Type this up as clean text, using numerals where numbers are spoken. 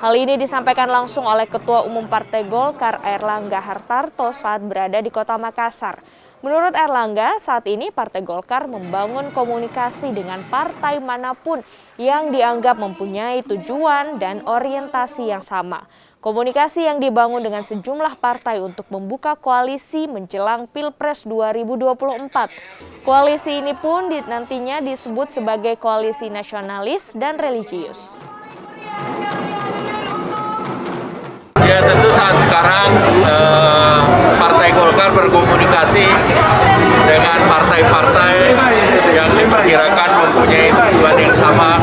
Hal ini disampaikan langsung oleh Ketua Umum Partai Golkar Airlangga Hartarto saat berada di Kota Makassar. Menurut Airlangga, saat ini Partai Golkar membangun komunikasi dengan partai manapun yang dianggap mempunyai tujuan dan orientasi yang sama. Komunikasi yang dibangun dengan sejumlah partai untuk membuka koalisi menjelang Pilpres 2024. Koalisi ini pun nantinya disebut sebagai koalisi nasionalis dan religius. Ya, tentu saat sekarang Partai Golkar berkomunikasi dengan partai-partai yang diperkirakan mempunyai tujuan yang sama